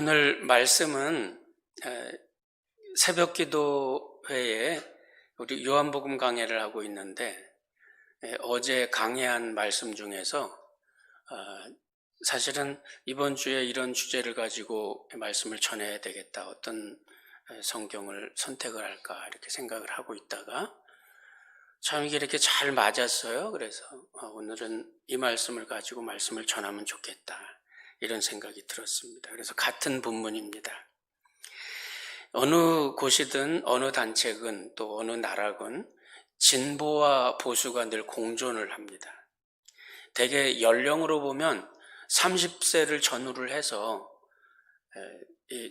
오늘 말씀은 새벽 기도회에 우리 요한복음 강해를 하고 있는데 어제 강해한 말씀 중에서 사실은 이번 주에 이런 주제를 가지고 말씀을 전해야 되겠다. 어떤 성경을 선택을 할까 이렇게 생각을 하고 있다가 참 이게 이렇게 잘 맞았어요. 그래서 오늘은 이 말씀을 가지고 말씀을 전하면 좋겠다. 이런 생각이 들었습니다. 그래서 같은 본문입니다. 어느 곳이든 어느 단체군 또 어느 나라군 진보와 보수가 늘 공존을 합니다. 대개 연령으로 보면 30세를 전후를 해서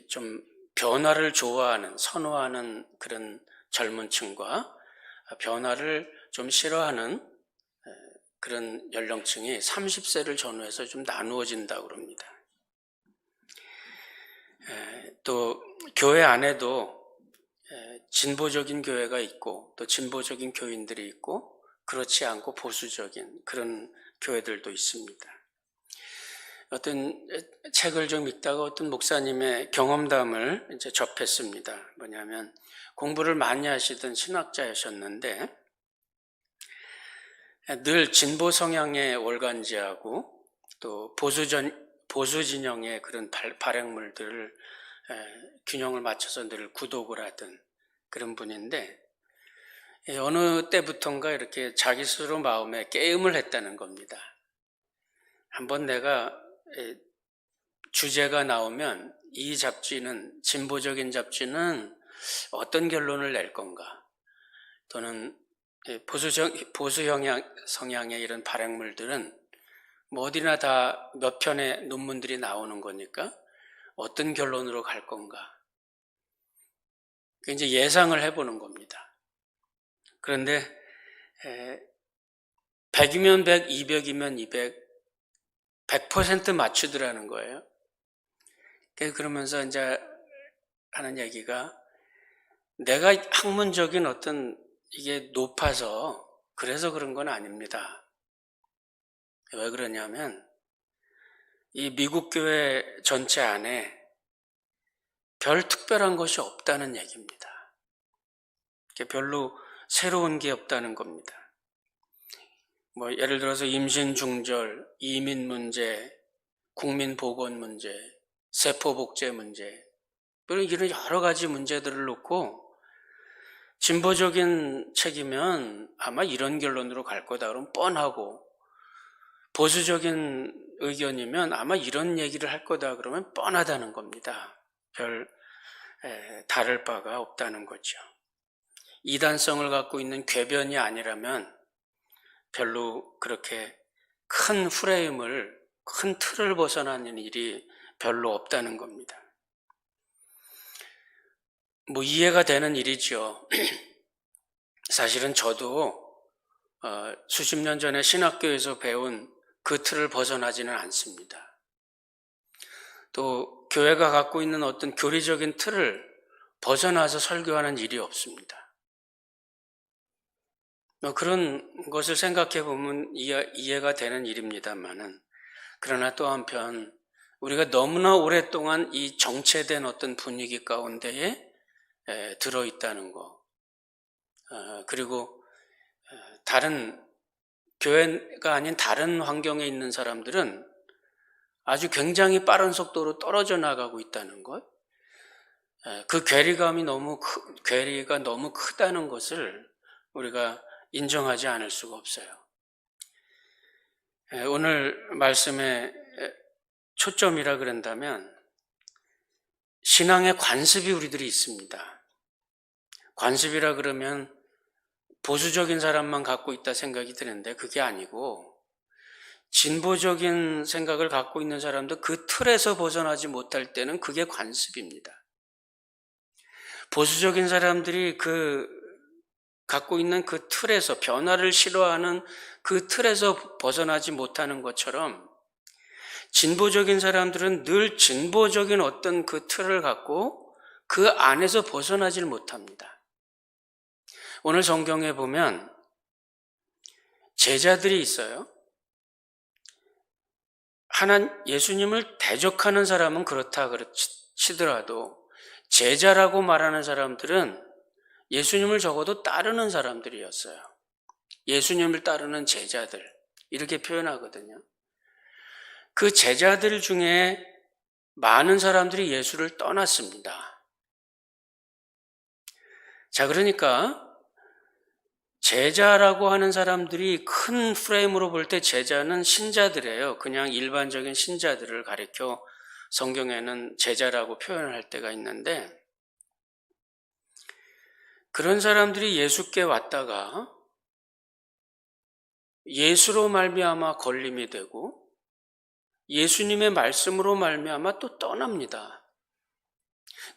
좀 변화를 좋아하는, 선호하는 그런 젊은 층과 변화를 좀 싫어하는 그런 연령층이 30세를 전후해서 좀 나누어진다고 그럽니다. 또 교회 안에도 진보적인 교회가 있고 또 진보적인 교인들이 있고 그렇지 않고 보수적인 그런 교회들도 있습니다. 어떤 책을 좀 읽다가 어떤 목사님의 경험담을 이제 접했습니다. 뭐냐면 공부를 많이 하시던 신학자이셨는데 늘 진보 성향의 월간지하고 또 보수 진영의 그런 발행물들을 균형을 맞춰서 늘 구독을 하던 그런 분인데 어느 때부턴가 이렇게 자기 스스로 마음에 깨음을 했다는 겁니다. 한번 내가 주제가 나오면 이 잡지는 진보적인 잡지는 어떤 결론을 낼 건가 또는 보수 성향의 이런 발행물들은 뭐 어디나 다 몇 편의 논문들이 나오는 거니까 어떤 결론으로 갈 건가. 이제 예상을 해보는 겁니다. 그런데 100이면 100, 200이면 200, 100% 맞추더라는 거예요. 그러면서 이제 하는 얘기가 내가 학문적인 어떤 이게 높아서 그래서 그런 건 아닙니다. 왜 그러냐면 이 미국 교회 전체 안에 별 특별한 것이 없다는 얘기입니다. 별로 새로운 게 없다는 겁니다. 뭐 예를 들어서 임신 중절, 이민 문제, 국민 보건 문제, 세포 복제 문제 이런 여러 가지 문제들을 놓고 진보적인 책이면 아마 이런 결론으로 갈 거다 그러면 뻔하고 보수적인 의견이면 아마 이런 얘기를 할 거다 그러면 뻔하다는 겁니다. 별 다를 바가 없다는 거죠. 이단성을 갖고 있는 궤변이 아니라면 별로 그렇게 큰 프레임을, 큰 틀을 벗어나는 일이 별로 없다는 겁니다. 뭐 이해가 되는 일이죠. 사실은 저도 수십 년 전에 신학교에서 배운 그 틀을 벗어나지는 않습니다. 또 교회가 갖고 있는 어떤 교리적인 틀을 벗어나서 설교하는 일이 없습니다. 그런 것을 생각해 보면 이해가 되는 일입니다만은 그러나 또 한편 우리가 너무나 오랫동안 이 정체된 어떤 분위기 가운데에 들어있다는 거 그리고 다른 교회가 아닌 다른 환경에 있는 사람들은 아주 굉장히 빠른 속도로 떨어져 나가고 있다는 것, 그 괴리가 너무 크다는 것을 우리가 인정하지 않을 수가 없어요. 오늘 말씀의 초점이라 그런다면 신앙의 관습이 우리들이 있습니다. 관습이라 그러면 보수적인 사람만 갖고 있다 생각이 드는데 그게 아니고 진보적인 생각을 갖고 있는 사람도 그 틀에서 벗어나지 못할 때는 그게 관습입니다. 보수적인 사람들이 갖고 있는 그 틀에서 변화를 싫어하는 그 틀에서 벗어나지 못하는 것처럼 진보적인 사람들은 늘 진보적인 어떤 그 틀을 갖고 그 안에서 벗어나질 못합니다. 오늘 성경에 보면 제자들이 있어요. 예수님을 대적하는 사람은 그렇다 치더라도 제자라고 말하는 사람들은 예수님을 적어도 따르는 사람들이었어요. 예수님을 따르는 제자들, 이렇게 표현하거든요. 그 제자들 중에 많은 사람들이 예수를 떠났습니다. 자, 그러니까 제자라고 하는 사람들이 큰 프레임으로 볼 때 제자는 신자들이에요. 그냥 일반적인 신자들을 가리켜 성경에는 제자라고 표현을 할 때가 있는데, 그런 사람들이 예수께 왔다가 예수로 말미암아 걸림이 되고 예수님의 말씀으로 말미암아 또 떠납니다.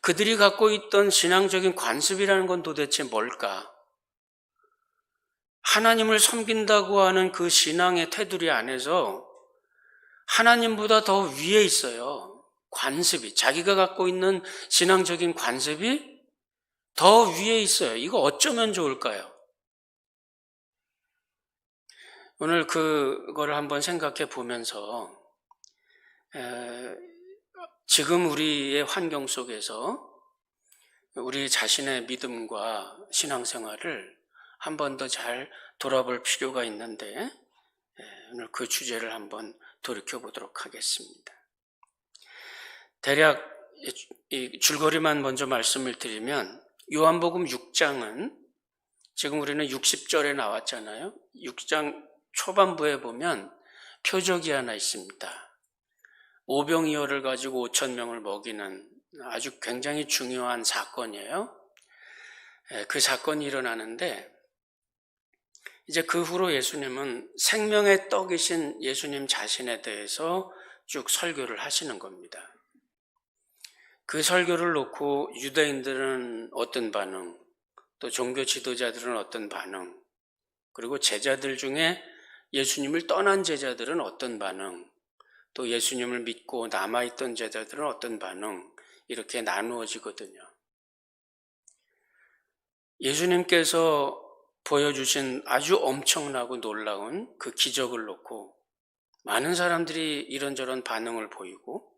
그들이 갖고 있던 신앙적인 관습이라는 건 도대체 뭘까? 하나님을 섬긴다고 하는 그 신앙의 테두리 안에서 하나님보다 더 위에 있어요. 관습이, 자기가 갖고 있는 신앙적인 관습이 더 위에 있어요. 이거 어쩌면 좋을까요? 오늘 그거를 한번 생각해 보면서 지금 우리의 환경 속에서 우리 자신의 믿음과 신앙생활을 한 번 더 잘 돌아볼 필요가 있는데, 오늘 그 주제를 한번 돌이켜 보도록 하겠습니다. 대략 이 줄거리만 먼저 말씀을 드리면, 요한복음 6장은 지금 우리는 60절에 나왔잖아요. 6장 초반부에 보면 표적이 하나 있습니다. 오병이어를 가지고 5,000명을 먹이는 아주 굉장히 중요한 사건이에요. 그 사건이 일어나는데, 이제 그 후로 예수님은 생명의 떡이신 예수님 자신에 대해서 쭉 설교를 하시는 겁니다. 그 설교를 놓고 유대인들은 어떤 반응, 또 종교 지도자들은 어떤 반응, 그리고 제자들 중에 예수님을 떠난 제자들은 어떤 반응, 또 예수님을 믿고 남아있던 제자들은 어떤 반응, 이렇게 나누어지거든요. 예수님께서 보여주신 아주 엄청나고 놀라운 그 기적을 놓고 많은 사람들이 이런저런 반응을 보이고,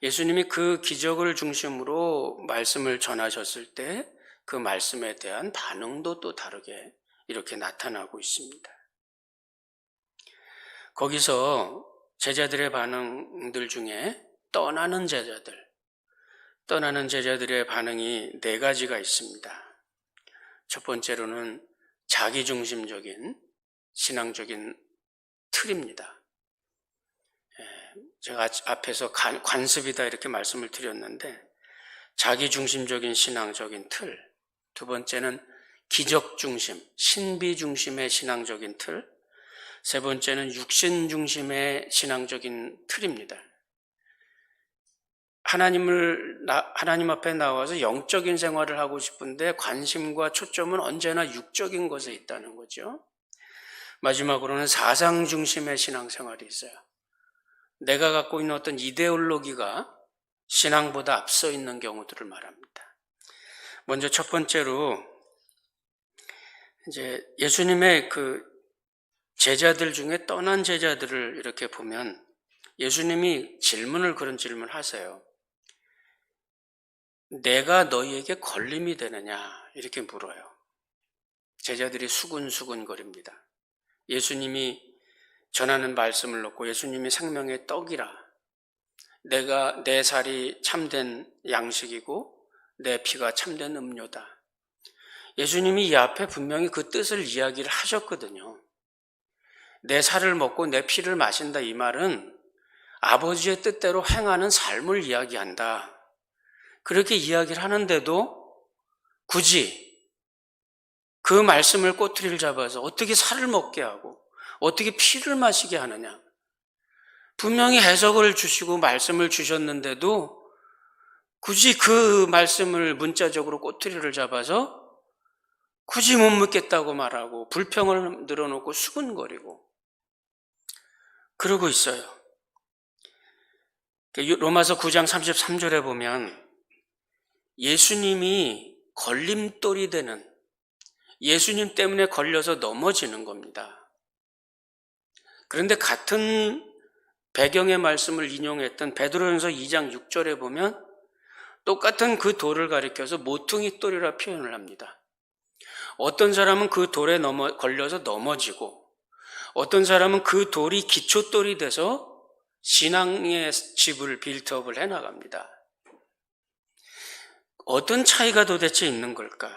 예수님이 그 기적을 중심으로 말씀을 전하셨을 때 그 말씀에 대한 반응도 또 다르게 이렇게 나타나고 있습니다. 거기서 제자들의 반응들 중에 떠나는 제자들의 반응이 4가지가 있습니다. 첫 번째로는 자기중심적인 신앙적인 틀입니다. 제가 앞에서 관습이다 이렇게 말씀을 드렸는데, 자기중심적인 신앙적인 틀. 두 번째는 기적중심, 신비중심의 신앙적인 틀. 세 번째는 육신중심의 신앙적인 틀입니다. 하나님 앞에 나와서 영적인 생활을 하고 싶은데 관심과 초점은 언제나 육적인 것에 있다는 거죠. 마지막으로는 사상 중심의 신앙생활이 있어요. 내가 갖고 있는 어떤 이데올로기가 신앙보다 앞서 있는 경우들을 말합니다. 먼저 첫 번째로, 이제 예수님의 그 제자들 중에 떠난 제자들을 이렇게 보면 예수님이 그런 질문을 하세요. 내가 너희에게 걸림이 되느냐? 이렇게 물어요. 제자들이 수근수근거립니다. 예수님이 전하는 말씀을 놓고 예수님이 생명의 떡이라, 내 살이 참된 양식이고 내 피가 참된 음료다. 예수님이 이 앞에 분명히 그 뜻을 이야기를 하셨거든요. 내 살을 먹고 내 피를 마신다, 이 말은 아버지의 뜻대로 행하는 삶을 이야기한다. 그렇게 이야기를 하는데도 굳이 그 말씀을 꼬투리를 잡아서 어떻게 살을 먹게 하고 어떻게 피를 마시게 하느냐. 분명히 해석을 주시고 말씀을 주셨는데도 굳이 그 말씀을 문자적으로 꼬투리를 잡아서 굳이 못 묻겠다고 말하고 불평을 늘어놓고 수근거리고 그러고 있어요. 로마서 9장 33절에 보면 예수님이 걸림돌이 되는, 예수님 때문에 걸려서 넘어지는 겁니다. 그런데 같은 배경의 말씀을 인용했던 베드로전서 2장 6절에 보면 똑같은 그 돌을 가리켜서 모퉁이 돌이라 표현을 합니다. 어떤 사람은 그 돌에 걸려서 넘어지고, 어떤 사람은 그 돌이 기초돌이 돼서 신앙의 집을 빌트업을 해나갑니다. 어떤 차이가 도대체 있는 걸까?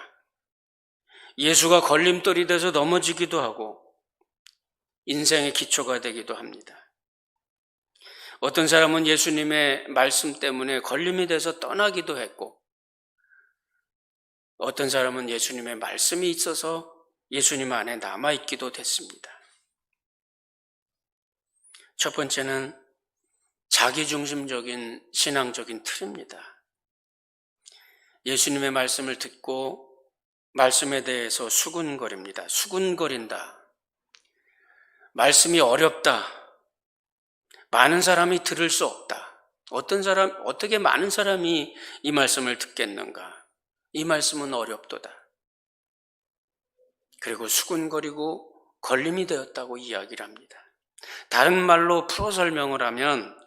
예수가 걸림돌이 돼서 넘어지기도 하고 인생의 기초가 되기도 합니다. 어떤 사람은 예수님의 말씀 때문에 걸림이 돼서 떠나기도 했고, 어떤 사람은 예수님의 말씀이 있어서 예수님 안에 남아있기도 됐습니다. 첫 번째는 자기중심적인 신앙적인 틀입니다. 예수님의 말씀을 듣고 말씀에 대해서 수군거립니다. 수군거린다. 말씀이 어렵다. 많은 사람이 들을 수 없다. 어떻게 많은 사람이 이 말씀을 듣겠는가? 이 말씀은 어렵도다. 그리고 수군거리고 걸림이 되었다고 이야기를 합니다. 다른 말로 풀어 설명을 하면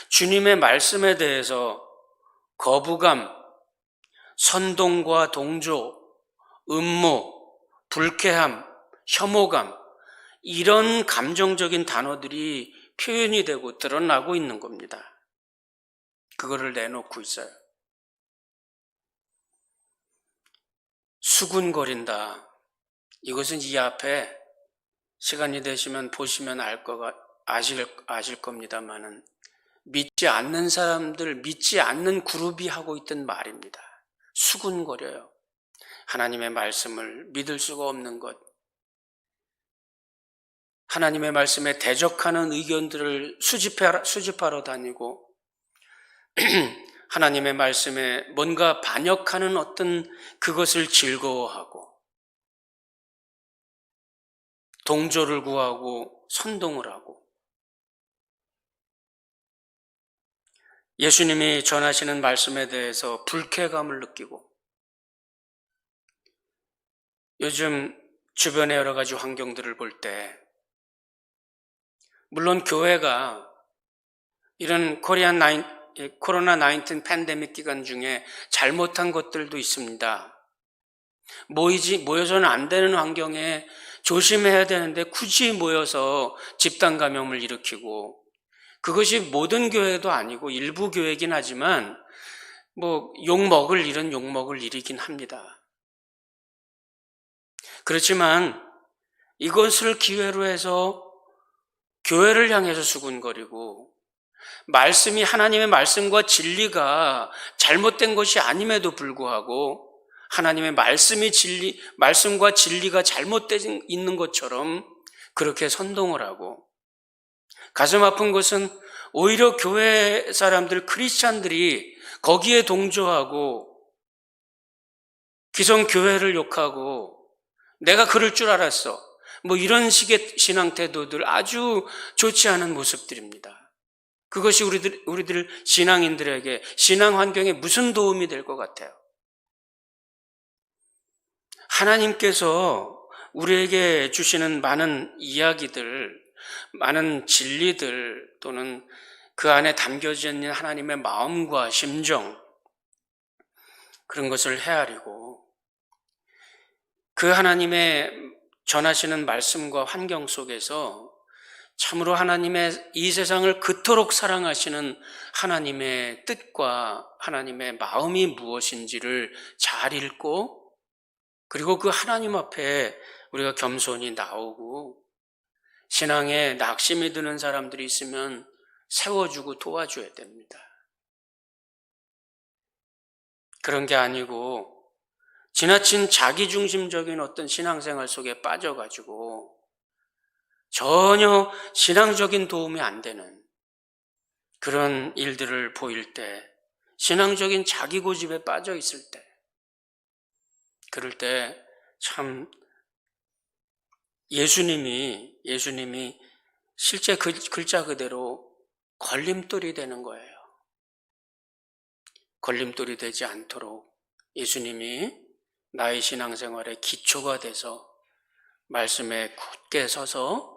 주님의 말씀에 대해서 거부감, 선동과 동조, 음모, 불쾌함, 혐오감, 이런 감정적인 단어들이 표현이 되고 드러나고 있는 겁니다. 그거를 내놓고 있어요. 수군거린다. 이것은 이 앞에 시간이 되시면 보시면 아실 겁니다만은 믿지 않는 사람들, 믿지 않는 그룹이 하고 있던 말입니다. 수군거려요. 하나님의 말씀을 믿을 수가 없는 것, 하나님의 말씀에 대적하는 의견들을 수집하러 다니고 하나님의 말씀에 뭔가 반역하는 어떤 그것을 즐거워하고 동조를 구하고 선동을 하고, 예수님이 전하시는 말씀에 대해서 불쾌감을 느끼고, 요즘 주변의 여러 가지 환경들을 볼 때 물론 교회가 이런 코로나19 팬데믹 기간 중에 잘못한 것들도 있습니다. 모여서는 안 되는 환경에 조심해야 되는데 굳이 모여서 집단 감염을 일으키고, 그것이 모든 교회도 아니고 일부 교회이긴 하지만 욕먹을 일은 욕먹을 일이긴 합니다. 그렇지만 이것을 기회로 해서 교회를 향해서 수군거리고, 말씀이 하나님의 말씀과 진리가 잘못된 것이 아님에도 불구하고 하나님의 말씀과 진리가 잘못되어 있는 것처럼 그렇게 선동을 하고, 가슴 아픈 것은 오히려 교회 사람들, 크리스찬들이 거기에 동조하고 기성교회를 욕하고 내가 그럴 줄 알았어, 이런 식의 신앙 태도들, 아주 좋지 않은 모습들입니다. 그것이 우리들 신앙인들에게 신앙 환경에 무슨 도움이 될 것 같아요? 하나님께서 우리에게 주시는 많은 이야기들, 많은 진리들, 또는 그 안에 담겨져 있는 하나님의 마음과 심정, 그런 것을 헤아리고 그 하나님의 전하시는 말씀과 환경 속에서 참으로 하나님의 이 세상을 그토록 사랑하시는 하나님의 뜻과 하나님의 마음이 무엇인지를 잘 읽고, 그리고 그 하나님 앞에 우리가 겸손히 나오고, 신앙에 낙심이 드는 사람들이 있으면 세워주고 도와줘야 됩니다. 그런 게 아니고 지나친 자기중심적인 어떤 신앙생활 속에 빠져가지고 전혀 신앙적인 도움이 안 되는 그런 일들을 보일 때, 신앙적인 자기 고집에 빠져 있을 때, 그럴 때 참 예수님이 실제 글자 그대로 걸림돌이 되는 거예요. 걸림돌이 되지 않도록 예수님이 나의 신앙생활의 기초가 돼서 말씀에 굳게 서서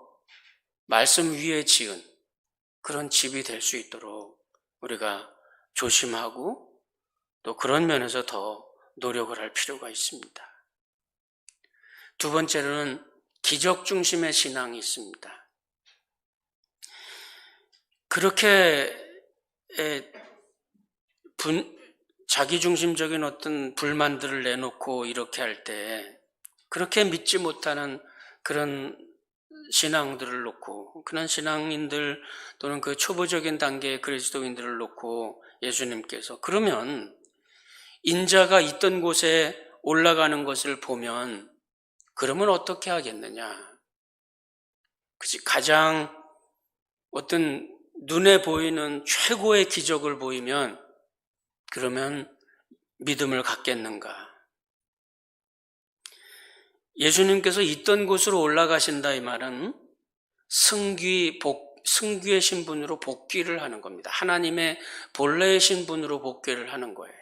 말씀 위에 지은 그런 집이 될 수 있도록 우리가 조심하고 또 그런 면에서 더 노력을 할 필요가 있습니다. 두 번째로는 기적 중심의 신앙이 있습니다. 그렇게 자기중심적인 어떤 불만들을 내놓고 이렇게 할 때 그렇게 믿지 못하는 그런 신앙들을 놓고, 그런 신앙인들 또는 그 초보적인 단계의 그리스도인들을 놓고 예수님께서, 그러면 인자가 있던 곳에 올라가는 것을 보면 그러면 어떻게 하겠느냐? 가장 어떤 눈에 보이는 최고의 기적을 보이면 그러면 믿음을 갖겠는가? 예수님께서 있던 곳으로 올라가신다 이 말은 승귀의 신분으로 복귀를 하는 겁니다. 하나님의 본래의 신분으로 복귀를 하는 거예요.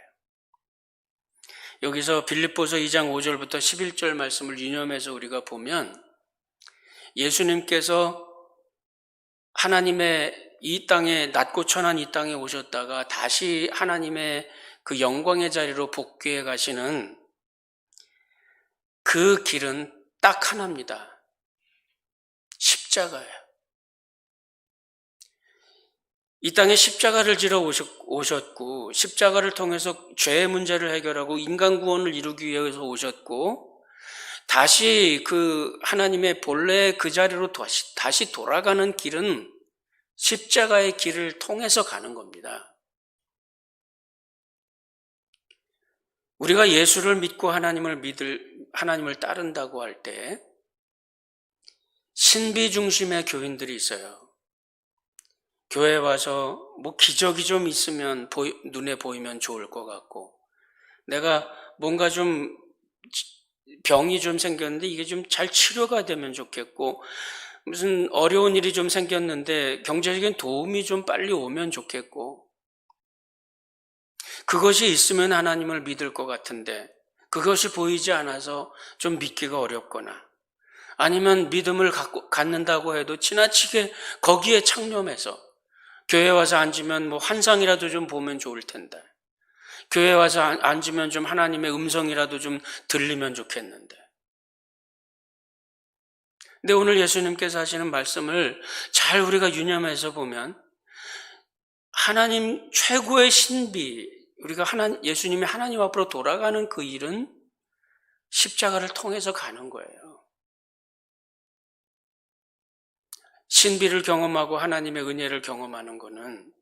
여기서 빌립보서 2장 5절부터 11절 말씀을 유념해서 우리가 보면 예수님께서 하나님의 이 땅에, 낮고 천한 이 땅에 오셨다가 다시 하나님의 그 영광의 자리로 복귀해 가시는 그 길은 딱 하나입니다. 십자가예요. 이 땅에 십자가를 지러 오셨고, 십자가를 통해서 죄의 문제를 해결하고 인간 구원을 이루기 위해서 오셨고, 다시 그 하나님의 본래 그 자리로 다시 돌아가는 길은 십자가의 길을 통해서 가는 겁니다. 우리가 예수를 믿고 하나님을 따른다고 할 때 신비 중심의 교인들이 있어요. 교회에 와서 뭐 기적이 좀 있으면 눈에 보이면 좋을 것 같고, 내가 뭔가 좀 병이 좀 생겼는데 이게 좀 잘 치료가 되면 좋겠고, 무슨 어려운 일이 좀 생겼는데 경제적인 도움이 좀 빨리 오면 좋겠고, 그것이 있으면 하나님을 믿을 것 같은데 그것이 보이지 않아서 좀 믿기가 어렵거나, 아니면 믿음을 갖는다고 해도 지나치게 거기에 창념해서 교회 와서 앉으면 뭐 환상이라도 좀 보면 좋을 텐데, 교회 와서 앉으면 좀 하나님의 음성이라도 좀 들리면 좋겠는데. 근데 오늘 예수님께서 하시는 말씀을 잘 우리가 유념해서 보면 하나님 최고의 신비, 우리가 예수님이 하나님 앞으로 돌아가는 그 일은 십자가를 통해서 가는 거예요. 신비를 경험하고 하나님의 은혜를 경험하는 것은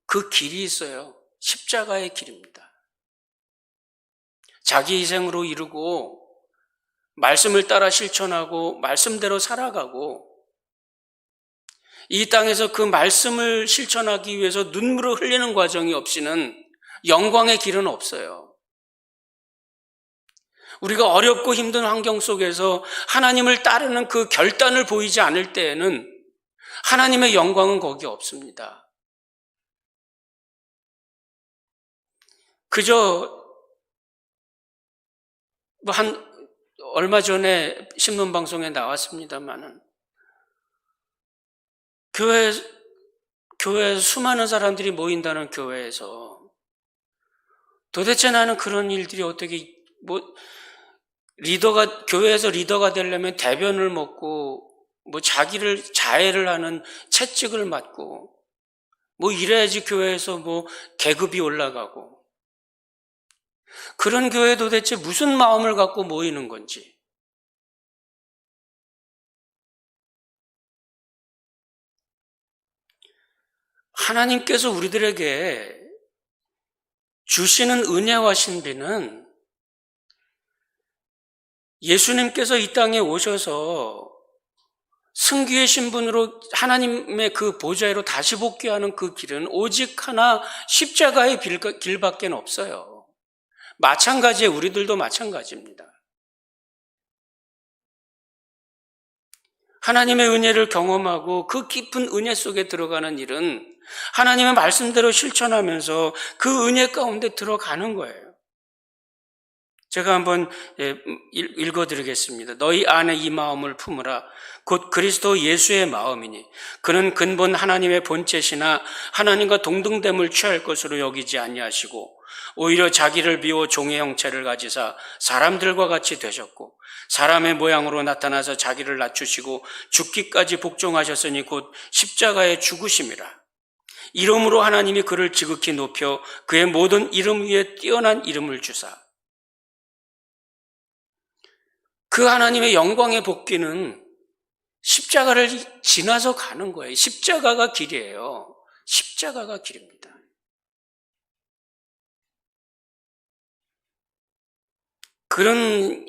그 길이 있어요. 십자가의 길입니다. 자기 희생으로 이루고 말씀을 따라 실천하고 말씀대로 살아가고, 이 땅에서 그 말씀을 실천하기 위해서 눈물을 흘리는 과정이 없이는 영광의 길은 없어요. 우리가 어렵고 힘든 환경 속에서 하나님을 따르는 그 결단을 보이지 않을 때에는 하나님의 영광은 거기 없습니다. 그저 얼마 전에 신문방송에 나왔습니다만은 교회에 수많은 사람들이 모인다는 교회에서 도대체 나는 그런 일들이 어떻게, 교회에서 리더가 되려면 대변을 먹고, 자해를 하는 채찍을 맞고, 이래야지 교회에서 계급이 올라가고, 그런 교회에 도대체 무슨 마음을 갖고 모이는 건지. 하나님께서 우리들에게 주시는 은혜와 신비는 예수님께서 이 땅에 오셔서 승귀의 신분으로 하나님의 그 보좌로 다시 복귀하는 그 길은 오직 하나 십자가의 길밖에 없어요. 마찬가지에 우리들도 마찬가지입니다. 하나님의 은혜를 경험하고 그 깊은 은혜 속에 들어가는 일은 하나님의 말씀대로 실천하면서 그 은혜 가운데 들어가는 거예요. 제가 한번 읽어드리겠습니다. 너희 안에 이 마음을 품으라. 곧 그리스도 예수의 마음이니 그는 근본 하나님의 본체시나 하나님과 동등됨을 취할 것으로 여기지 아니하시고 오히려 자기를 비워 종의 형체를 가지사 사람들과 같이 되셨고 사람의 모양으로 나타나서 자기를 낮추시고 죽기까지 복종하셨으니 곧 십자가에 죽으심이라. 이름으로 하나님이 그를 지극히 높여 그의 모든 이름 위에 뛰어난 이름을 주사. 그 하나님의 영광의 복귀는 십자가를 지나서 가는 거예요. 십자가가 길이에요. 십자가가 길입니다. 그런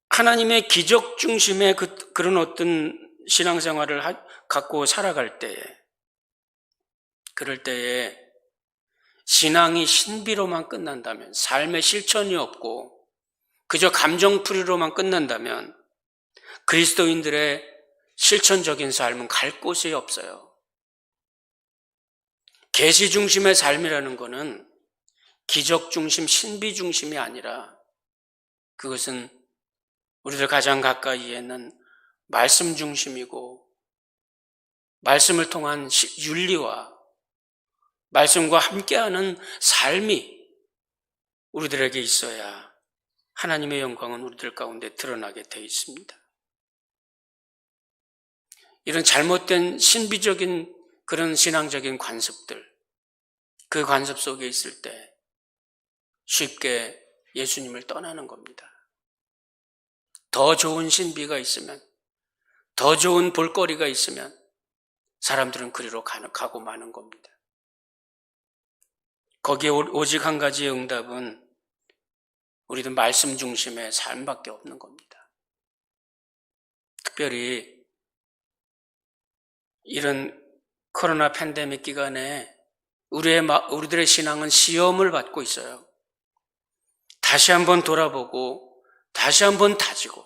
하나님의 기적 중심의 그런 어떤 신앙생활을 갖고 살아갈 때에, 그럴 때에 신앙이 신비로만 끝난다면, 삶의 실천이 없고 그저 감정풀이로만 끝난다면 그리스도인들의 실천적인 삶은 갈 곳이 없어요. 계시 중심의 삶이라는 것은 기적 중심, 신비 중심이 아니라 그것은 우리들 가장 가까이에 있는 말씀 중심이고 말씀을 통한 윤리와 말씀과 함께하는 삶이 우리들에게 있어야 하나님의 영광은 우리들 가운데 드러나게 되어 있습니다. 이런 잘못된 신비적인 그런 신앙적인 관습들, 그 관습 속에 있을 때 쉽게 예수님을 떠나는 겁니다. 더 좋은 신비가 있으면, 더 좋은 볼거리가 있으면 사람들은 그리로 가고 마는 겁니다. 거기에 오직 한 가지의 응답은 우리도 말씀 중심의 삶밖에 없는 겁니다. 특별히 이런 코로나 팬데믹 기간에 우리들의 신앙은 시험을 받고 있어요. 다시 한번 돌아보고 다시 한번 다지고,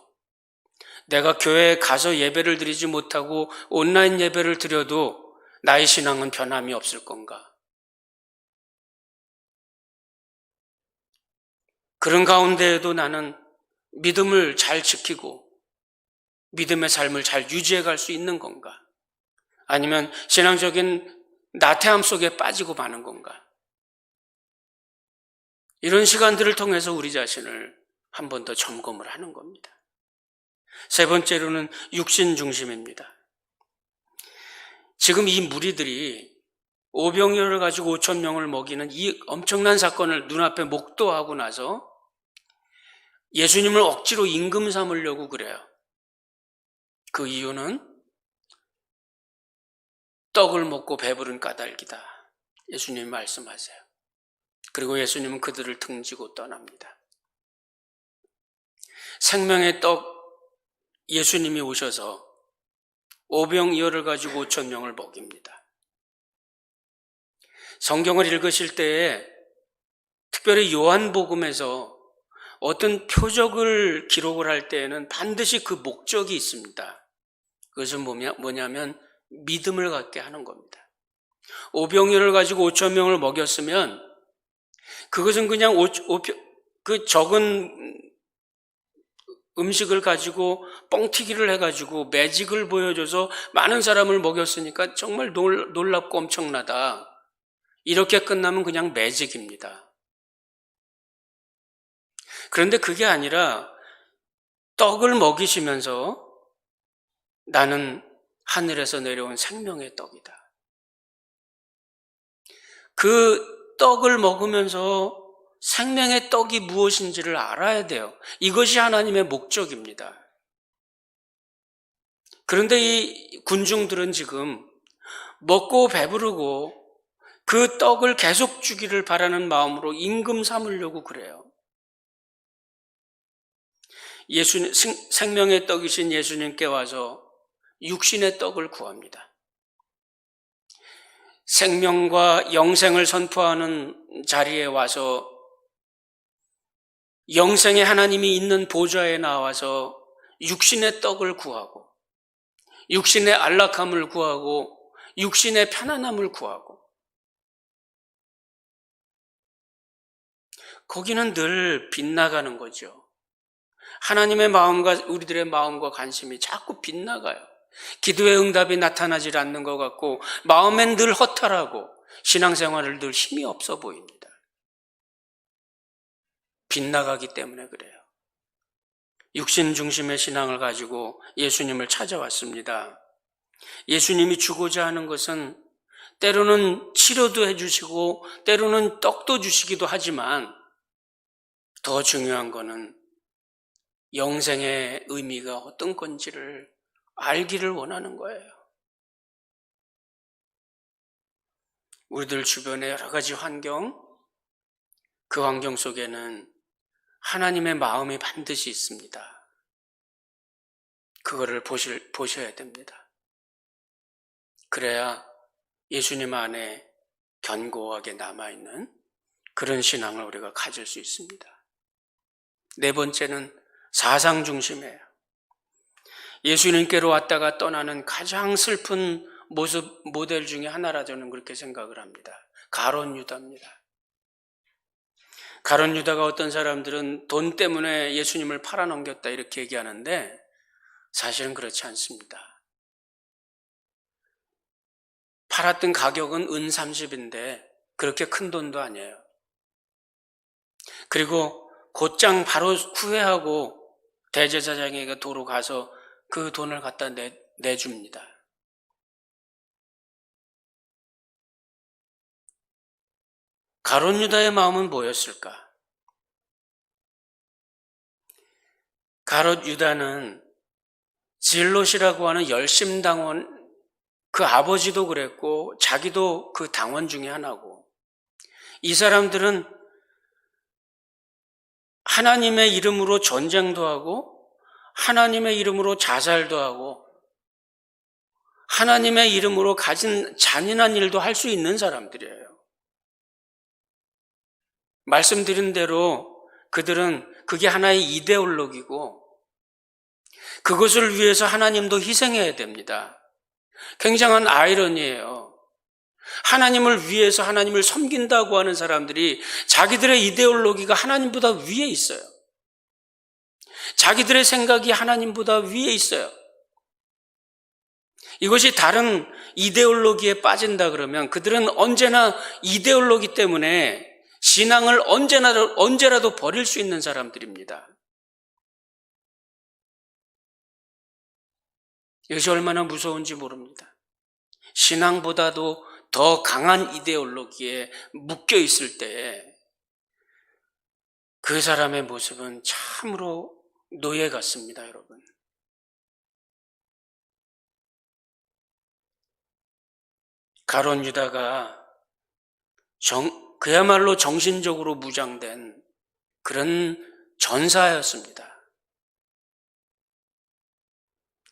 내가 교회에 가서 예배를 드리지 못하고 온라인 예배를 드려도 나의 신앙은 변함이 없을 건가? 그런 가운데에도 나는 믿음을 잘 지키고 믿음의 삶을 잘 유지해 갈 수 있는 건가? 아니면 신앙적인 나태함 속에 빠지고 마는 건가? 이런 시간들을 통해서 우리 자신을 한 번 더 점검을 하는 겁니다. 세 번째로는 육신 중심입니다. 지금 이 무리들이 오병이어를 가지고 5,000명을 먹이는 이 엄청난 사건을 눈앞에 목도하고 나서 예수님을 억지로 임금 삼으려고 그래요. 그 이유는 떡을 먹고 배부른 까닭이다. 예수님이 말씀하세요. 그리고 예수님은 그들을 등지고 떠납니다. 생명의 떡 예수님이 오셔서 오병이어를 가지고 5,000명을 먹입니다. 성경을 읽으실 때에 특별히 요한복음에서 어떤 표적을 기록을 할 때에는 반드시 그 목적이 있습니다. 그것은 뭐냐면 믿음을 갖게 하는 겁니다. 오병이어를 가지고 5,000명을 먹였으면 그것은 그냥 그 적은 음식을 가지고 뻥튀기를 해가지고 매직을 보여줘서 많은 사람을 먹였으니까 정말 놀랍고 엄청나다. 이렇게 끝나면 그냥 매직입니다. 그런데 그게 아니라 떡을 먹이시면서 나는 하늘에서 내려온 생명의 떡이다. 그 떡을 먹으면서 생명의 떡이 무엇인지를 알아야 돼요. 이것이 하나님의 목적입니다. 그런데 이 군중들은 지금 먹고 배부르고 그 떡을 계속 주기를 바라는 마음으로 임금 삼으려고 그래요. 생명의 떡이신 예수님께 와서 육신의 떡을 구합니다. 생명과 영생을 선포하는 자리에 와서 영생의 하나님이 있는 보좌에 나와서 육신의 떡을 구하고 육신의 안락함을 구하고 육신의 편안함을 구하고, 거기는 늘 빗나가는 거죠. 하나님의 마음과 우리들의 마음과 관심이 자꾸 빗나가요. 기도의 응답이 나타나질 않는 것 같고 마음엔 늘 허탈하고 신앙생활을 늘 힘이 없어 보입니다. 빗나가기 때문에 그래요. 육신 중심의 신앙을 가지고 예수님을 찾아왔습니다. 예수님이 주고자 하는 것은 때로는 치료도 해주시고 때로는 떡도 주시기도 하지만 더 중요한 것은 영생의 의미가 어떤 건지를 알기를 원하는 거예요. 우리들 주변의 여러 가지 환경, 그 환경 속에는 하나님의 마음이 반드시 있습니다. 그거를 보셔야 됩니다. 그래야 예수님 안에 견고하게 남아있는 그런 신앙을 우리가 가질 수 있습니다. 네 번째는 사상 중심이에요. 예수님께로 왔다가 떠나는 가장 슬픈 모델 중에 하나라 저는 그렇게 생각을 합니다. 가룟 유다입니다. 가룟 유다가 어떤 사람들은 돈 때문에 예수님을 팔아넘겼다 이렇게 얘기하는데 사실은 그렇지 않습니다. 팔았던 가격은 은 30인데 그렇게 큰 돈도 아니에요. 그리고 곧장 바로 후회하고 대제사장에게 도로 가서 그 돈을 갖다 내줍니다. 가룟 유다의 마음은 뭐였을까? 가룟 유다는 질롯이라고 하는 열심당원, 그 아버지도 그랬고 자기도 그 당원 중에 하나고, 이 사람들은 하나님의 이름으로 전쟁도 하고 하나님의 이름으로 자살도 하고 하나님의 이름으로 가진 잔인한 일도 할 수 있는 사람들이에요. 말씀드린 대로 그들은 그게 하나의 이데올로기고 그것을 위해서 하나님도 희생해야 됩니다. 굉장한 아이러니예요. 하나님을 위해서 하나님을 섬긴다고 하는 사람들이 자기들의 이데올로기가 하나님보다 위에 있어요. 자기들의 생각이 하나님보다 위에 있어요. 이것이 다른 이데올로기에 빠진다 그러면 그들은 언제나 이데올로기 때문에 신앙을 언제라도 버릴 수 있는 사람들입니다. 이것이 얼마나 무서운지 모릅니다. 신앙보다도 더 강한 이데올로기에 묶여 있을 때에 그 사람의 모습은 참으로 노예 같습니다, 여러분. 가룟 유다가 그야말로 정신적으로 무장된 그런 전사였습니다.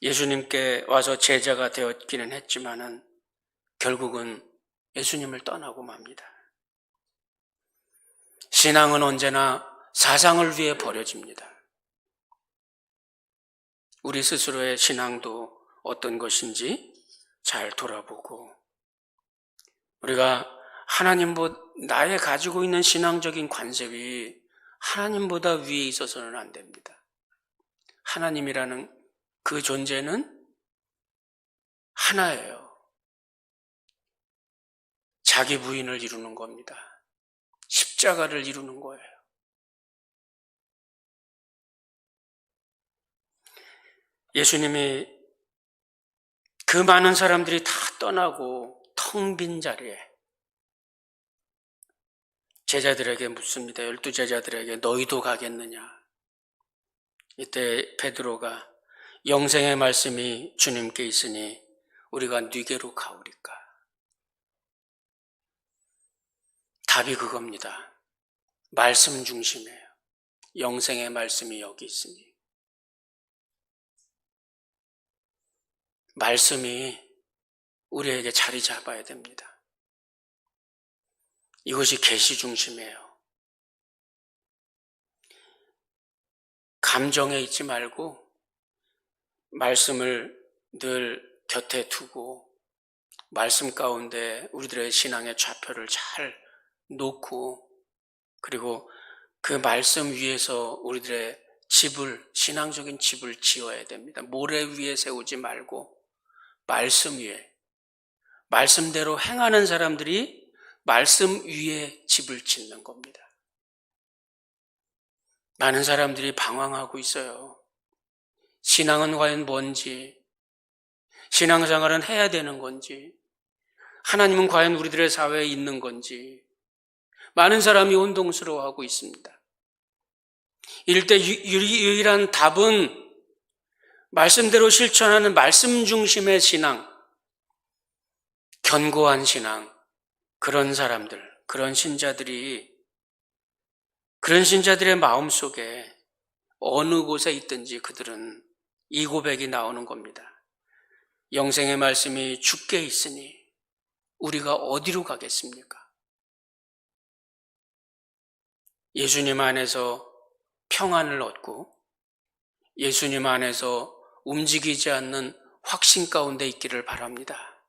예수님께 와서 제자가 되었기는 했지만은 결국은 예수님을 떠나고 맙니다. 신앙은 언제나 사상을 위해 버려집니다. 우리 스스로의 신앙도 어떤 것인지 잘 돌아보고 우리가 나의 가지고 있는 신앙적인 관습이 하나님보다 위에 있어서는 안 됩니다. 하나님이라는 그 존재는 하나예요. 자기 부인을 이루는 겁니다. 십자가를 이루는 거예요. 예수님이 그 많은 사람들이 다 떠나고 텅 빈 자리에 제자들에게 묻습니다. 12제자들에게 너희도 가겠느냐? 이때 베드로가 영생의 말씀이 주님께 있으니 우리가 네게로 가오리까? 답이 그겁니다. 말씀 중심이에요. 영생의 말씀이 여기 있으니. 말씀이 우리에게 자리 잡아야 됩니다. 이것이 계시 중심이에요. 감정에 있지 말고 말씀을 늘 곁에 두고 말씀 가운데 우리들의 신앙의 좌표를 잘 놓고 그리고 그 말씀 위에서 우리들의 신앙적인 집을 지어야 됩니다. 모래 위에 세우지 말고 말씀 위에, 말씀대로 행하는 사람들이 말씀 위에 집을 짓는 겁니다. 많은 사람들이 방황하고 있어요. 신앙은 과연 뭔지, 신앙생활은 해야 되는 건지, 하나님은 과연 우리들의 사회에 있는 건지, 많은 사람이 혼동스러워하고 있습니다. 이럴 때 유일한 답은 말씀대로 실천하는 말씀 중심의 신앙, 견고한 신앙, 그런 사람들, 그런 신자들의 마음속에 어느 곳에 있든지 그들은 이 고백이 나오는 겁니다. 영생의 말씀이 주께 있으니 우리가 어디로 가겠습니까? 예수님 안에서 평안을 얻고 예수님 안에서 움직이지 않는 확신 가운데 있기를 바랍니다.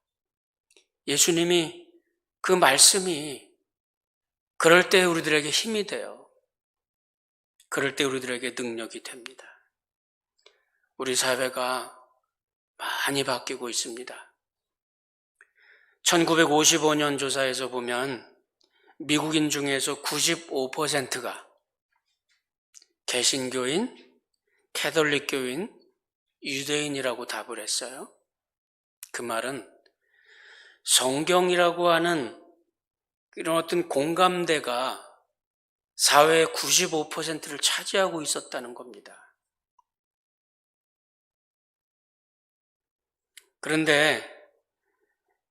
예수님이 그 말씀이 그럴 때 우리들에게 힘이 돼요. 그럴 때 우리들에게 능력이 됩니다. 우리 사회가 많이 바뀌고 있습니다. 1955년 조사에서 보면 미국인 중에서 95%가 개신교인, 캐톨릭교인, 유대인이라고 답을 했어요. 그 말은 성경이라고 하는 이런 어떤 공감대가 사회의 95%를 차지하고 있었다는 겁니다. 그런데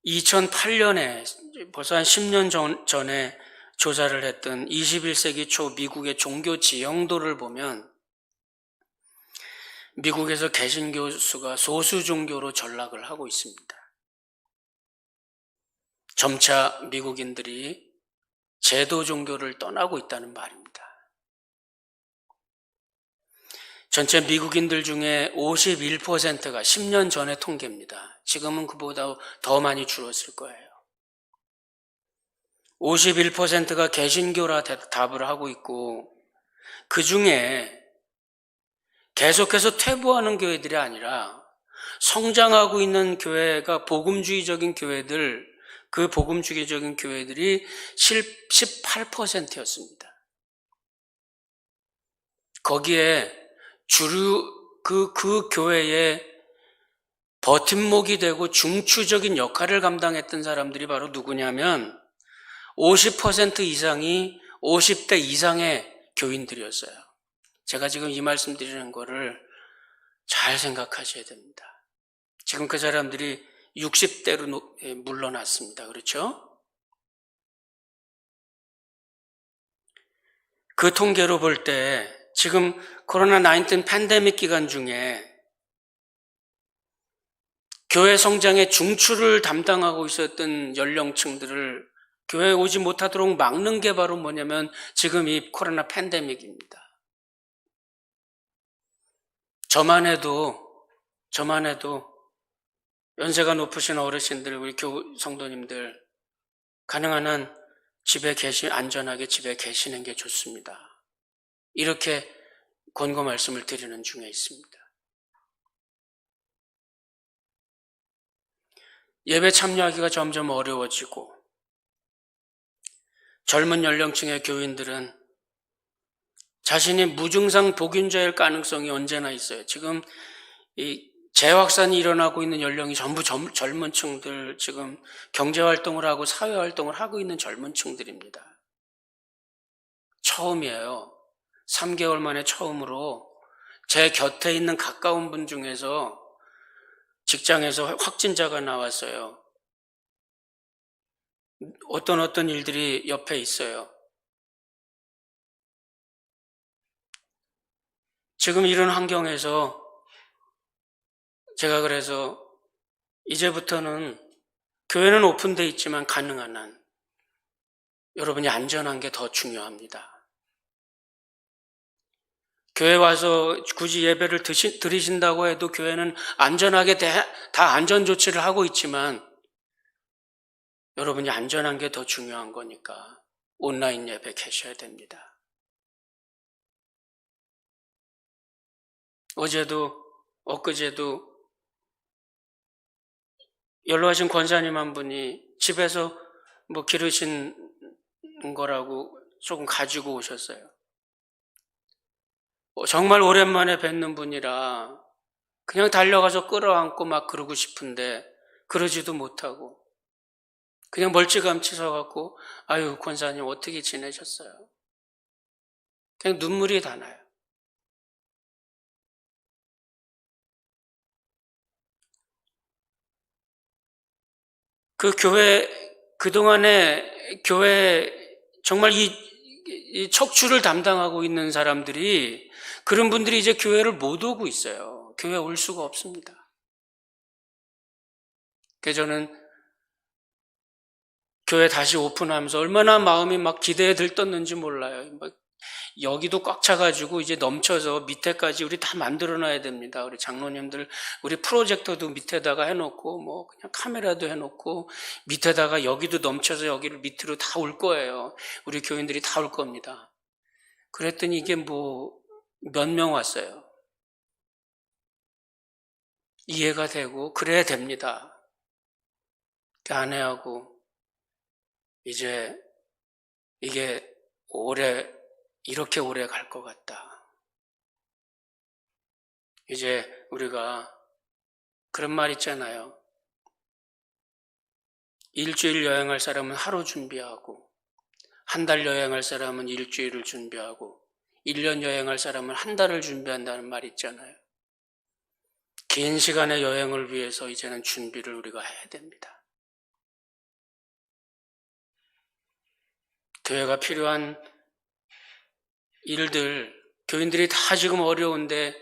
2008년에 벌써 한 10년 전에 조사를 했던 21세기 초 미국의 종교 지형도를 보면 미국에서 개신교 수가 소수 종교로 전락을 하고 있습니다. 점차 미국인들이 제도 종교를 떠나고 있다는 말입니다. 전체 미국인들 중에 51%가 10년 전의 통계입니다. 지금은 그보다 더 많이 줄었을 거예요. 51%가 개신교라 답을 하고 있고 그 중에 계속해서 퇴보하는 교회들이 아니라 성장하고 있는 교회가 복음주의적인 교회들, 그 복음주의적인 교회들이 18%였습니다. 거기에 그 교회의 버팀목이 되고 중추적인 역할을 감당했던 사람들이 바로 누구냐면 50% 이상이 50대 이상의 교인들이었어요. 제가 지금 이 말씀 드리는 거를 잘 생각하셔야 됩니다. 지금 그 사람들이 60대로 물러났습니다. 그렇죠? 그 통계로 볼 때 지금 코로나19 팬데믹 기간 중에 교회 성장의 중추를 담당하고 있었던 연령층들을 교회에 오지 못하도록 막는 게 바로 뭐냐면 지금 이 코로나 팬데믹입니다. 저만 해도 연세가 높으신 어르신들, 우리 성도님들 가능한 한 안전하게 집에 계시는 게 좋습니다. 이렇게 권고 말씀을 드리는 중에 있습니다. 예배 참여하기가 점점 어려워지고 젊은 연령층의 교인들은 자신이 무증상 복균자일 가능성이 언제나 있어요. 지금 이 재확산이 일어나고 있는 연령이 전부 젊은 층들, 지금 경제활동을 하고 사회활동을 하고 있는 젊은 층들입니다. 처음이에요. 3개월 만에 처음으로 제 곁에 있는 가까운 분 중에서 직장에서 확진자가 나왔어요. 어떤 일들이 옆에 있어요. 지금 이런 환경에서 제가 그래서 이제부터는 교회는 오픈되어 있지만 가능한 한 여러분이 안전한 게 더 중요합니다. 교회 와서 굳이 예배를 드리신다고 해도 교회는 안전하게 다 안전조치를 하고 있지만 여러분이 안전한 게 더 중요한 거니까 온라인 예배 계셔야 됩니다. 엊그제도 연로하신 권사님 한 분이 집에서 기르신 거라고 조금 가지고 오셨어요. 정말 오랜만에 뵙는 분이라 그냥 달려가서 끌어안고 막 그러고 싶은데 그러지도 못하고 그냥 멀찌감치 서갖고 아유 권사님 어떻게 지내셨어요? 그냥 눈물이 다 나요. 그 교회 그동안에 교회 정말 이 척추를 담당하고 있는 사람들이 그런 분들이 이제 교회를 못 오고 있어요. 교회 올 수가 없습니다. 그래서 저는 교회 다시 오픈하면서 얼마나 마음이 막 기대에 들떴는지 몰라요. 막 여기도 꽉 차가지고 이제 넘쳐서 밑에까지 우리 다 만들어놔야 됩니다. 우리 장로님들, 우리 프로젝터도 밑에다가 해놓고 뭐 그냥 카메라도 해놓고 밑에다가 여기도 넘쳐서 여기를 밑으로 다 올 거예요. 우리 교인들이 다 올 겁니다. 그랬더니 이게 뭐 몇 명 왔어요. 이해가 되고 그래야 됩니다. 그 아내하고 이제 이게 이렇게 오래 갈 것 같다. 이제 우리가 그런 말 있잖아요. 일주일 여행할 사람은 하루 준비하고, 한 달 여행할 사람은 일주일을 준비하고, 1년 여행할 사람은 한 달을 준비한다는 말 있잖아요. 긴 시간의 여행을 위해서 이제는 준비를 우리가 해야 됩니다. 교회가 필요한 일들, 교인들이 다 지금 어려운데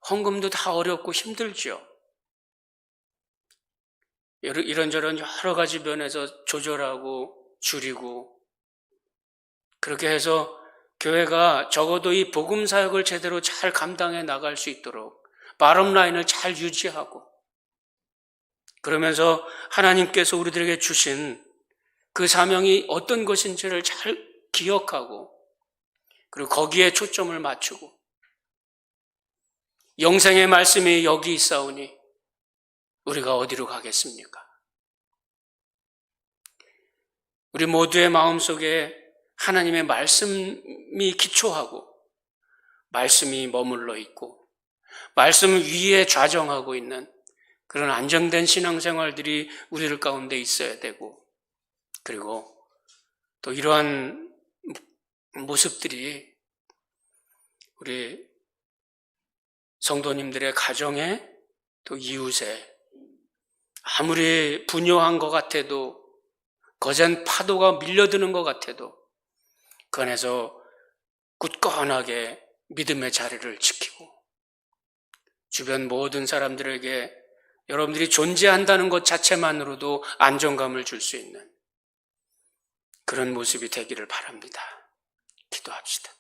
헌금도 다 어렵고 힘들죠. 이런저런 여러 가지 면에서 조절하고 줄이고 그렇게 해서 교회가 적어도 이 복음 사역을 제대로 잘 감당해 나갈 수 있도록 바텀 라인을 잘 유지하고 그러면서 하나님께서 우리들에게 주신 그 사명이 어떤 것인지를 잘 기억하고 그리고 거기에 초점을 맞추고 영생의 말씀이 여기 있사오니 우리가 어디로 가겠습니까? 우리 모두의 마음속에 하나님의 말씀이 기초하고 말씀이 머물러 있고 말씀 위에 좌정하고 있는 그런 안정된 신앙생활들이 우리들 가운데 있어야 되고 그리고 또 이러한 모습들이 우리 성도님들의 가정에 또 이웃에 아무리 분요한 것 같아도 거센 파도가 밀려드는 것 같아도 그 안에서 굳건하게 믿음의 자리를 지키고 주변 모든 사람들에게 여러분들이 존재한다는 것 자체만으로도 안정감을 줄 수 있는 그런 모습이 되기를 바랍니다. 기도합시다.